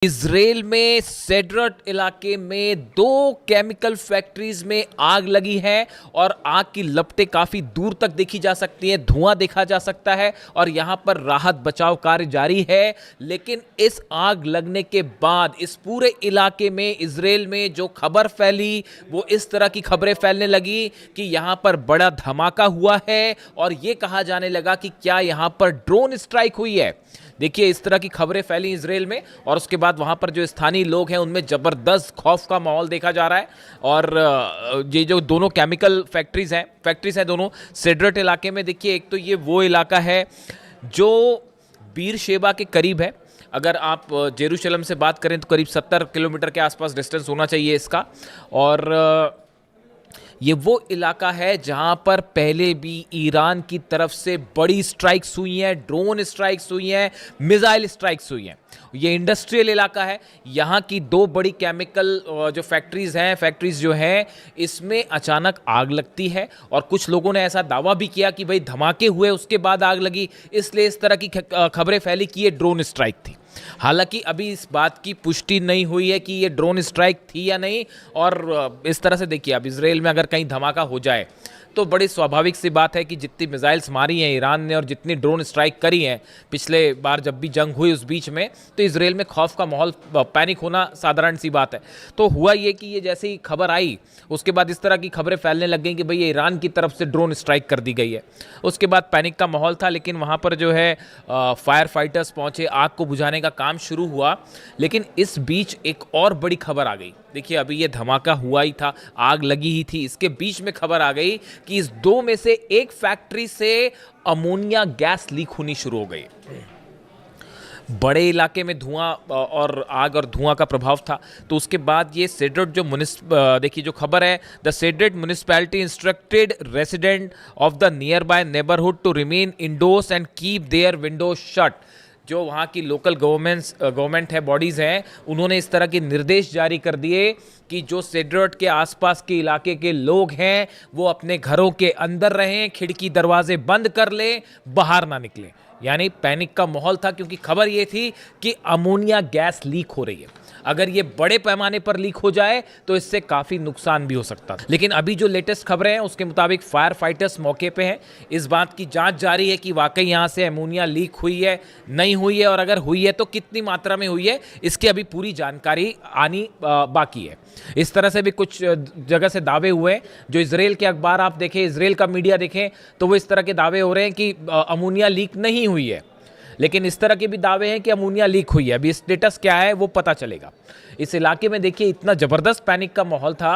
Israel में सेड्रट इलाके में दो केमिकल फैक्ट्रीज में आग लगी है और आग की लपटें काफी दूर तक देखी जा सकती हैं, धुआं देखा जा सकता है और यहां पर राहत बचाव कार्य जारी है। लेकिन इस आग लगने के बाद इस पूरे इलाके में इजराइल में जो खबर फैली वो इस तरह की खबरें फैलने लगी कि यहां पर बड़ा धमाका हुआ है और यह कहा जाने लगा कि क्या यहां पर ड्रोन स्ट्राइक हुई है। देखिए, इस तरह की खबरें फैली इजराइल में और उसके बाद वहां पर जो स्थानीय लोग हैं उनमें जबरदस्त खौफ का माहौल देखा जा रहा है। और ये जो दोनों केमिकल फैक्ट्रीज हैं दोनों सेड्रट इलाके में। देखिए, एक तो ये वो इलाका है जो बीर शेबा के करीब है। अगर आप जेरूशलम से बात करें तो करीब 70 किलोमीटर के आसपास डिस्टेंस होना चाहिए इसका। और ये वो इलाका है जहां पर पहले भी ईरान की तरफ से बड़ी स्ट्राइक्स हुई हैं, ड्रोन स्ट्राइक्स हुई हैं, मिसाइल स्ट्राइक्स हुई हैं। ये इंडस्ट्रियल इलाका है। यहाँ की दो बड़ी केमिकल जो फैक्ट्रीज जो हैं इसमें अचानक आग लगती है और कुछ लोगों ने ऐसा दावा भी किया कि भाई धमाके हुए उसके बाद आग लगी, इसलिए इस तरह की खबरें फैली कि ये ड्रोन स्ट्राइक थी। हालांकि अभी इस बात की पुष्टि नहीं हुई है कि ये ड्रोन स्ट्राइक थी या नहीं। और इस तरह से देखिए, अब इजराइल में अगर कहीं धमाका हो जाए तो बड़ी स्वाभाविक सी बात है कि जितनी मिसाइल्स मारी हैं ईरान ने और जितनी ड्रोन स्ट्राइक करी हैं पिछले बार जब भी जंग हुई उस बीच में, तो इजराइल में खौफ का माहौल, पैनिक होना साधारण सी बात है। तो हुआ ये कि ये जैसे ही खबर आई उसके बाद इस तरह की खबरें फैलने लग गई कि भाई ये ईरान की तरफ से ड्रोन स्ट्राइक कर दी गई है। उसके बाद पैनिक का माहौल था, लेकिन वहाँ पर जो है फायर फाइटर्स पहुँचे, आग को बुझाने का काम शुरू हुआ। लेकिन इस बीच एक और बड़ी खबर आ गई। देखिए, अभी ये धमाका हुआ ही था, आग लगी ही थी, इसके बीच में खबर आ गई कि इस दो में से एक फैक्ट्री से अमोनिया गैस लीक होनी शुरू हो गई। बड़े इलाके में धुआं और आग और धुआं का प्रभाव था। तो उसके बाद ये सेड्रट जो देखिए जो खबर है, द सेड्रट municipality instructed resident of the nearby neighbourhood to remain indoors and keep their windows shut. जो वहाँ की लोकल गवर्नमेंट है, बॉडीज़ हैं, उन्होंने इस तरह के निर्देश जारी कर दिए कि जो सेड्रट के आसपास के इलाके के लोग हैं वो अपने घरों के अंदर रहें, खिड़की दरवाजे बंद कर लें, बाहर ना निकलें। यानी पैनिक का माहौल था क्योंकि खबर ये थी कि अमोनिया गैस लीक हो रही है। अगर ये बड़े पैमाने पर लीक हो जाए तो इससे काफ़ी नुकसान भी हो सकता था। लेकिन अभी जो लेटेस्ट खबरें हैं उसके मुताबिक फायर फाइटर्स मौके पे हैं। इस बात की जांच जारी है कि वाकई यहाँ से अमोनिया लीक हुई है, नहीं हुई है, और अगर हुई है तो कितनी मात्रा में हुई है, इसकी अभी पूरी जानकारी आनी बाकी है। इस तरह से भी कुछ जगह से दावे हुए हैं। जो इजराइल के अखबार आप देखें, इजराइल का मीडिया देखें, तो वो इस तरह के दावे हो रहे हैं कि अमोनिया लीक नहीं हुई है। लेकिन इस तरह के भी दावे हैं कि अमोनिया लीक हुई है। अभी स्टेटस क्या है वो पता चलेगा। इस इलाके में देखिए इतना ज़बरदस्त पैनिक का माहौल था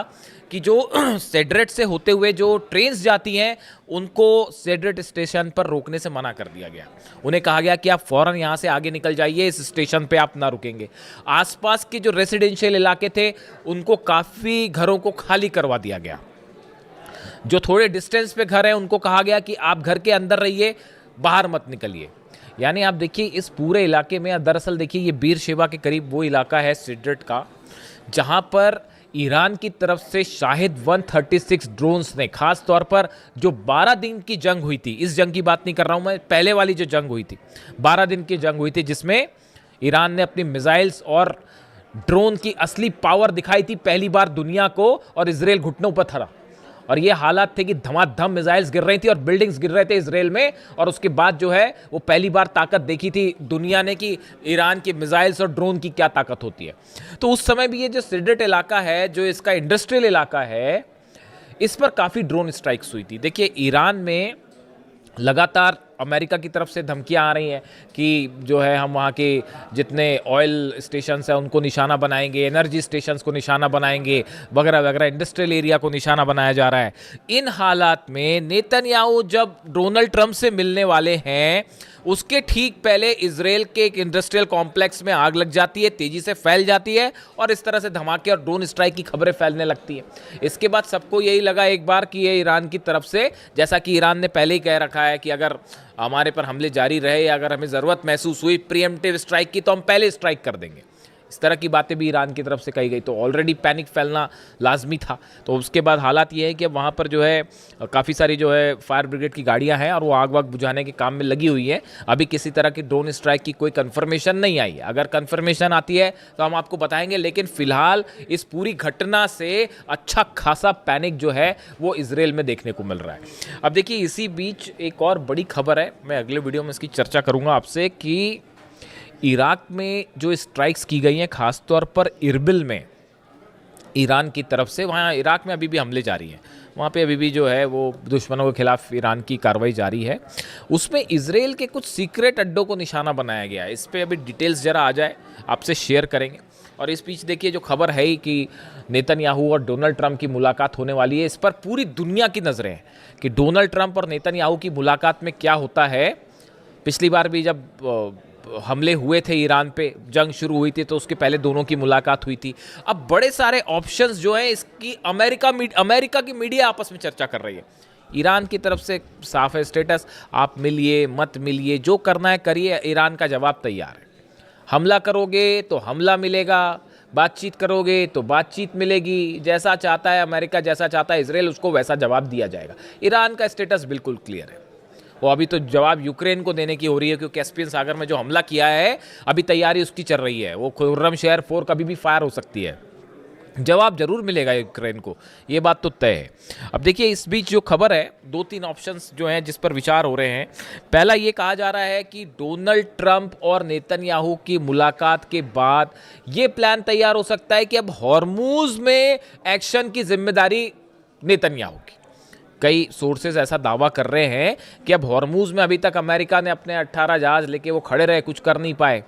कि जो सेड्रट से होते हुए जो ट्रेन्स जाती हैं उनको सेड्रट स्टेशन पर रोकने से मना कर दिया गया। उन्हें कहा गया कि आप फ़ौरन यहाँ से आगे निकल जाइए, इस स्टेशन पे आप ना रुकेंगे। आसपास के जो रेसिडेंशियल इलाके थे उनको काफ़ी घरों को खाली करवा दिया गया। जो थोड़े डिस्टेंस पे घर हैं उनको कहा गया कि आप घर के अंदर रहिए, बाहर मत निकलिए। यानी आप देखिए इस पूरे इलाके में, दरअसल देखिए ये बीर शेबा के करीब वो इलाका है सेड्रट का जहां पर ईरान की तरफ से शाहिद 136 ड्रोन्स ने, खास तौर पर जो 12 दिन की जंग हुई थी, इस जंग की बात नहीं कर रहा हूं मैं, पहले वाली जो जंग हुई थी 12 दिन की जंग हुई थी जिसमें ईरान ने अपनी मिसाइल्स और ड्रोन की असली पावर दिखाई थी पहली बार दुनिया को, और इजराइल घुटनों पर था। और ये हालात थे कि धमाधम मिसाइल्स गिर रही थी और बिल्डिंग्स गिर रहे थे इजराइल में। और उसके बाद जो है वो पहली बार ताकत देखी थी दुनिया ने कि ईरान की मिसाइल्स और ड्रोन की क्या ताकत होती है। तो उस समय भी ये जो सेड्रट इलाका है, जो इसका इंडस्ट्रियल इलाका है, इस पर काफ़ी ड्रोन स्ट्राइक्स हुई थी। देखिए, ईरान में लगातार अमेरिका की तरफ से धमकियां आ रही हैं कि जो है हम वहाँ के जितने ऑयल स्टेशंस हैं उनको निशाना बनाएंगे, एनर्जी स्टेशंस को निशाना बनाएंगे, वगैरह वगैरह, इंडस्ट्रियल एरिया को निशाना बनाया जा रहा है। इन हालात में नेतन्याहू जब डोनाल्ड ट्रंप से मिलने वाले हैं उसके ठीक पहले इजराइल के एक इंडस्ट्रियल कॉम्प्लेक्स में आग लग जाती है, तेजी से फैल जाती है और इस तरह से धमाके और ड्रोन स्ट्राइक की खबरें फैलने लगती हैं। इसके बाद सबको यही लगा एक बार कि ये ईरान की तरफ से, जैसा कि ईरान ने पहले ही कह रखा है कि अगर हमारे पर हमले जारी रहे या अगर हमें ज़रूरत महसूस हुई प्रीएम्प्टिव स्ट्राइक की तो हम पहले स्ट्राइक कर देंगे। इस तरह की बातें भी ईरान की तरफ से कही गई। तो ऑलरेडी पैनिक फैलना लाजमी था। तो उसके बाद हालात ये है कि अब वहाँ पर जो है काफ़ी सारी जो है फायर ब्रिगेड की गाड़ियाँ हैं और वो आग वाग बुझाने के काम में लगी हुई है। अभी किसी तरह की ड्रोन स्ट्राइक की कोई कन्फर्मेशन नहीं आई है। अगर कन्फर्मेशन आती है तो हम आपको बताएंगे, लेकिन फिलहाल इस पूरी घटना से अच्छा खासा पैनिक जो है वो इजराइल में देखने को मिल रहा है। अब देखिए, इसी बीच एक और बड़ी खबर है, मैं अगले वीडियो में इसकी चर्चा करूंगा आपसे, कि इराक में जो स्ट्राइक्स की गई हैं खासतौर पर इरबिल में ईरान की तरफ से, वहाँ इराक में अभी भी हमले जारी हैं, वहाँ पे अभी भी जो है वो दुश्मनों के खिलाफ ईरान की कार्रवाई जारी है। उसमें इजराइल के कुछ सीक्रेट अड्डों को निशाना बनाया गया है। इस पर अभी डिटेल्स ज़रा आ जाए आपसे शेयर करेंगे। और इस बीच देखिए, जो खबर है ही कि नेतन्याहू और डोनाल्ड ट्रंप की मुलाकात होने वाली है, इस पर पूरी दुनिया की नज़रें हैं कि डोनाल्ड ट्रंप और नेतन्याहू की मुलाकात में क्या होता है। पिछली बार भी जब हमले हुए थे ईरान पे, जंग शुरू हुई थी, तो उसके पहले दोनों की मुलाकात हुई थी। अब बड़े सारे ऑप्शंस जो हैं इसकी अमेरिका की मीडिया आपस में चर्चा कर रही है। ईरान की तरफ से साफ है स्टेटस, आप मिलिए मत मिलिए, जो करना है करिए, ईरान का जवाब तैयार है। हमला करोगे तो हमला मिलेगा, बातचीत करोगे तो बातचीत मिलेगी, जैसा चाहता है अमेरिका, जैसा चाहता है इजराइल, उसको वैसा जवाब दिया जाएगा। ईरान का स्टेटस बिल्कुल क्लियर है। वो अभी तो जवाब यूक्रेन को देने की हो रही है, क्योंकि कैस्पियन सागर में जो हमला किया है अभी तैयारी उसकी चल रही है। वो खुर्रम शहर 4 कभी भी फायर हो सकती है। जवाब जरूर मिलेगा यूक्रेन को, ये बात तो तय है। अब देखिए, इस बीच जो खबर है, 2-3 ऑप्शंस जो हैं जिस पर विचार हो रहे हैं। पहला ये कहा जा रहा है कि डोनाल्ड ट्रंप और नेतन्याहू की मुलाकात के बाद ये प्लान तैयार हो सकता है कि अब हॉर्मूज में एक्शन की जिम्मेदारी नेतन्याहू की। कई सोर्सेज ऐसा दावा कर रहे हैं कि अब हॉर्मूज में अभी तक अमेरिका ने अपने 18 जहाज लेके वो खड़े रहे, कुछ कर नहीं पाए।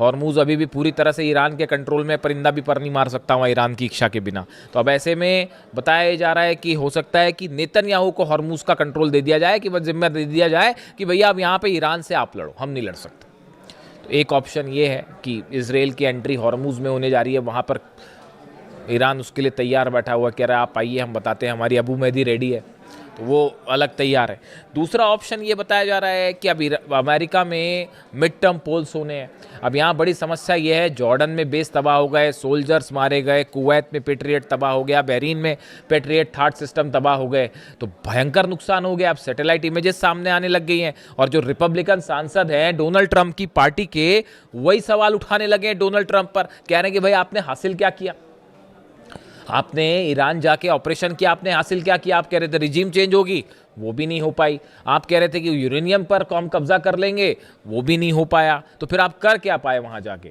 हॉर्मूज अभी भी पूरी तरह से ईरान के कंट्रोल में, परिंदा भी पर नहीं मार सकता वहाँ ईरान की इच्छा के बिना। तो अब ऐसे में बताया जा रहा है कि हो सकता है कि नेतन्याहू को हॉर्मूज का कंट्रोल दे दिया जाए, कि बस जिम्मा दे दिया जाए कि भैया अब यहाँ पे ईरान से आप लड़ो, हम नहीं लड़ सकते। तो एक ऑप्शन ये है कि इजराइल की एंट्री हॉर्मूज में होने जा रही है, वहाँ पर ईरान उसके लिए तैयार बैठा हुआ, कह रहा है आप आइए, हम बताते हैं, हमारी अबू मेहदी रेडी है, तो वो अलग तैयार है। दूसरा ऑप्शन ये बताया जा रहा है कि अब अमेरिका में मिड टर्म पोल्स होने हैं। अब यहाँ बड़ी समस्या ये है, जॉर्डन में बेस तबाह हो गए, सोल्जर्स मारे गए, कुवैत में पेट्रियट तबाह हो गया, बहरीन में पेट्रियट थर्ड सिस्टम तबाह हो गए, तो भयंकर नुकसान हो गया। अब सैटेलाइट इमेजेस सामने आने लग गई हैं, और जो रिपब्लिकन सांसद हैं डोनाल्ड ट्रंप की पार्टी के, वही सवाल उठाने लगे हैं डोनाल्ड ट्रंप पर, कह रहे हैं कि भाई आपने हासिल क्या किया, आपने ईरान जाके ऑपरेशन किया, आपने हासिल क्या किया। आप कह रहे थे रिजीम चेंज होगी, वो भी नहीं हो पाई। आप कह रहे थे कि यूरेनियम पर हम कब्जा कर लेंगे, वो भी नहीं हो पाया। तो फिर आप कर क्या पाए वहां जाके?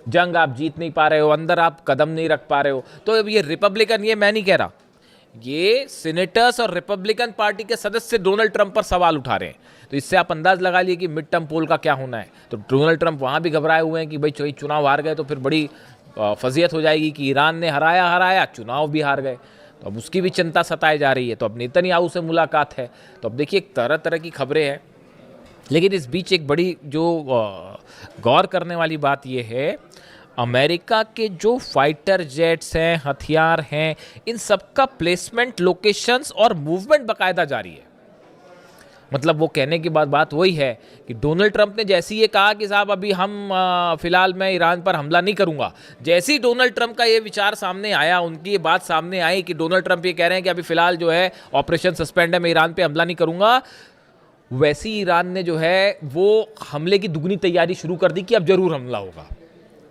जंग आप जीत नहीं पा रहे हो, अंदर आप कदम नहीं रख पा रहे हो। तो अब ये रिपब्लिकन, ये मैं नहीं कह रहा, ये सीनेटर्स और रिपब्लिकन पार्टी के सदस्य डोनाल्ड ट्रंप पर सवाल उठा रहे हैं। तो इससे आप अंदाज लगा लिए कि मिड टर्म पोल का क्या होना है। तो डोनाल्ड ट्रंप वहां भी घबराए हुए हैं कि भाई चुनाव हार गए तो फिर बड़ी फजीयत हो जाएगी कि ईरान ने हराया, चुनाव भी हार गए। तो अब उसकी भी चिंता सताई जा रही है। तो अब नेतन्याहू से मुलाकात है। तो अब देखिए, तरह तरह की खबरें हैं, लेकिन इस बीच एक बड़ी जो गौर करने वाली बात यह है, अमेरिका के जो फाइटर जेट्स हैं, हथियार हैं, इन सबका प्लेसमेंट, लोकेशंस और मूवमेंट बाकायदा जारी है। मतलब वो कहने की बात वही है कि डोनाल्ड ट्रंप ने जैसे ये कहा कि साहब अभी हम फिलहाल मैं ईरान पर हमला नहीं करूंगा, जैसे ही डोनाल्ड ट्रंप का ये विचार सामने आया, उनकी ये बात सामने आई कि डोनाल्ड ट्रंप ये कह रहे हैं कि अभी फिलहाल जो है ऑपरेशन सस्पेंड है, मैं ईरान पे हमला नहीं करूंगा, वैसे ही ईरान ने जो है वो हमले की दुगनी तैयारी शुरू कर दी कि अब जरूर हमला होगा।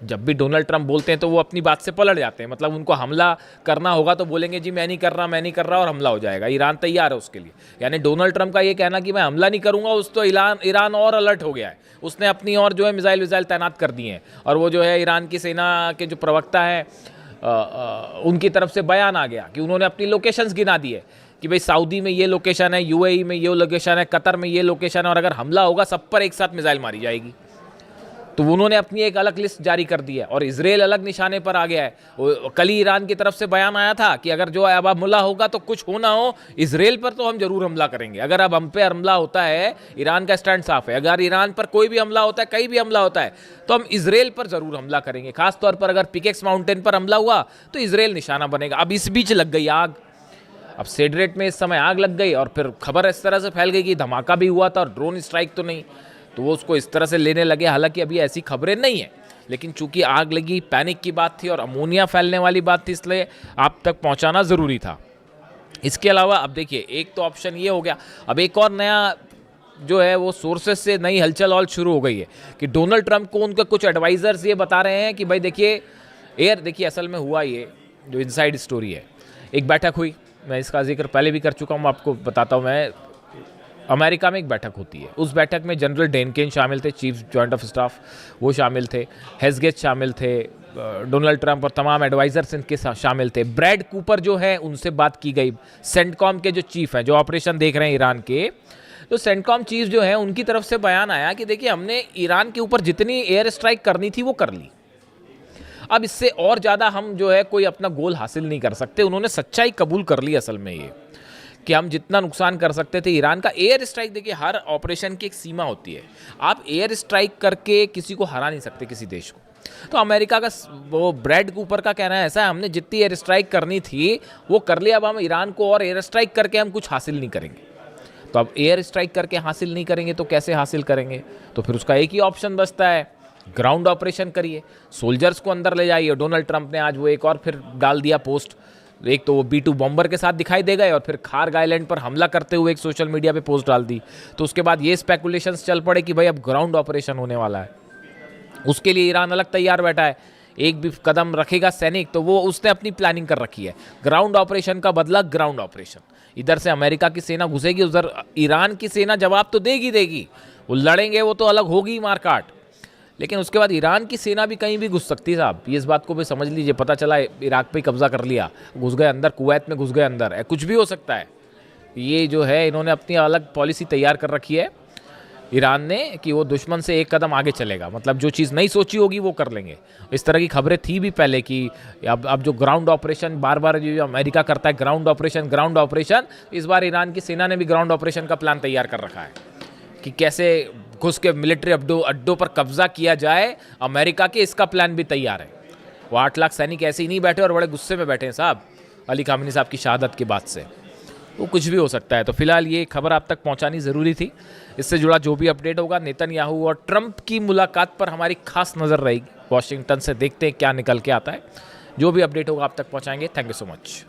जब भी डोनाल्ड ट्रंप बोलते हैं तो वो अपनी बात से पलट जाते हैं। मतलब उनको हमला करना होगा तो बोलेंगे जी मैं नहीं कर रहा, और हमला हो जाएगा। ईरान तैयार है उसके लिए। यानी डोनाल्ड ट्रंप का ये कहना कि मैं हमला नहीं करूंगा, उस तो ईरान और अलर्ट हो गया है। उसने अपनी और जो है मिसाइल तैनात कर दिए हैं, और वो जो है ईरान की सेना के जो प्रवक्ता हैं उनकी तरफ से बयान आ गया कि उन्होंने अपनी लोकेशंस गिना दी है कि भाई सऊदी में ये लोकेशन है, यूएई में ये लोकेशन है, कतर में ये लोकेशन है, और अगर हमला होगा सब पर एक साथ मिसाइल मारी जाएगी। तो उन्होंने अपनी एक अलग लिस्ट जारी कर दी है, और इजराइल अलग निशाने पर आ गया है। कल ही ईरान की तरफ से बयान आया था कि अगर जो अब हमला होगा तो कुछ हो ना हो, इजराइल पर तो हम जरूर हमला करेंगे। अगर अब हम पे हमला होता है, ईरान का स्टैंड साफ है, अगर ईरान पर कोई भी हमला होता है, कहीं भी हमला होता है, तो हम इजराइल पर जरूर हमला करेंगे। खासतौर पर अगर पिकेक्स माउंटेन पर हमला हुआ तो इजराइल निशाना बनेगा। अब इस बीच लग गई आग। अब सेड्रेट में इस समय आग लग गई, और फिर खबर इस तरह से फैल गई कि धमाका भी हुआ था और ड्रोन स्ट्राइक तो नहीं, तो वो उसको इस तरह से लेने लगे। हालांकि अभी ऐसी खबरें नहीं है, लेकिन चूंकि आग लगी, पैनिक की बात थी और अमोनिया फैलने वाली बात थी, इसलिए आप तक पहुंचाना ज़रूरी था। इसके अलावा अब देखिए, एक तो ऑप्शन ये हो गया, अब एक और नया जो है वो सोर्सेस से नई हलचल और शुरू हो गई है कि डोनाल्ड ट्रंप को उनके कुछ एडवाइजर्स ये बता रहे हैं कि भाई देखिए असल में हुआ ये जो इनसाइड स्टोरी है, एक बैठक हुई, मैं इसका जिक्र पहले भी कर चुका हूँ, आपको बताता हूँ मैं। अमेरिका में एक बैठक होती है, उस बैठक में जनरल डेनकेन शामिल थे, चीफ जॉइंट ऑफ स्टाफ, वो शामिल थे, हेजगेट शामिल थे, डोनाल्ड ट्रंप और तमाम एडवाइजर्स इनके शामिल थे। ब्रैड कूपर जो है उनसे बात की गई, सेंटकॉम के जो चीफ हैं, जो ऑपरेशन देख रहे हैं ईरान के, तो सेंटकॉम चीफ जो है उनकी तरफ से बयान आया कि देखिए हमने ईरान के ऊपर जितनी एयर स्ट्राइक करनी थी वो कर ली, अब इससे और ज़्यादा हम जो है कोई अपना गोल हासिल नहीं कर सकते। उन्होंने सच्चाई कबूल कर ली असल में ये कि हम जितना नुकसान कर सकते थे ईरान का। एयर स्ट्राइक, देखिए हर ऑपरेशन की एक सीमा होती है, आप एयर स्ट्राइक करके किसी को हरा नहीं सकते, किसी देश को। तो अमेरिका का वो ब्रैड कूपर का कहना है ऐसा है, हमने जितनी एयर स्ट्राइक करनी थी वो कर लिया, अब हम ईरान को और एयर स्ट्राइक करके हम कुछ हासिल नहीं करेंगे। तो अब एयर स्ट्राइक करके हासिल नहीं करेंगे तो कैसे हासिल करेंगे? तो फिर उसका एक ही ऑप्शन बचता है, ग्राउंड ऑपरेशन करिए, सोल्जर्स को अंदर ले जाइए। डोनाल्ड ट्रंप ने आज वो एक और फिर डाल दिया पोस्ट, एक तो वो B-2 बॉम्बर के साथ दिखाई दे गए और फिर खार्ग आइलैंड पर हमला करते हुए एक सोशल मीडिया पे पोस्ट डाल दी। तो उसके बाद ये स्पेकुलेशंस चल पड़े कि भाई अब ग्राउंड ऑपरेशन होने वाला है, उसके लिए ईरान अलग तैयार बैठा है। एक भी कदम रखेगा सैनिक तो वो उसने अपनी प्लानिंग कर रखी है, ग्राउंड ऑपरेशन का बदला ग्राउंड ऑपरेशन। इधर से अमेरिका की सेना घुसेगी, उधर ईरान की सेना जवाब तो देगी, वो लड़ेंगे, वो तो अलग होगी मारकाट, लेकिन उसके बाद ईरान की सेना भी कहीं भी घुस सकती है साहब, ये इस बात को भी समझ लीजिए। पता चला इराक पे कब्जा कर लिया, घुस गए अंदर, कुवैत में घुस गए अंदर, कुछ भी हो सकता है। ये जो है इन्होंने अपनी अलग पॉलिसी तैयार कर रखी है ईरान ने कि वो दुश्मन से एक कदम आगे चलेगा, मतलब जो चीज़ नहीं सोची होगी वो कर लेंगे। इस तरह की खबरें थी भी पहले कि अब जो ग्राउंड ऑपरेशन बार बार जो अमेरिका करता है, ग्राउंड ऑपरेशन, इस बार ईरान की सेना ने भी ग्राउंड ऑपरेशन का प्लान तैयार कर रखा है कि कैसे घुस के मिलिट्री अड्डों पर कब्जा किया जाए अमेरिका के, इसका प्लान भी तैयार है। वो 8 लाख सैनिक ऐसे ही नहीं बैठे और बड़े गुस्से में बैठे हैं साहब अली खामेनी साहब की शहादत के बाद से, वो कुछ भी हो सकता है। तो फिलहाल ये खबर आप तक पहुंचानी ज़रूरी थी। इससे जुड़ा जो भी अपडेट होगा, नेतन्याहू और ट्रंप की मुलाकात पर हमारी खास नज़र रहेगी। वॉशिंगटन से देखते हैं क्या निकल के आता है, जो भी अपडेट होगा आप तक पहुंचाएंगे। Thank you so much.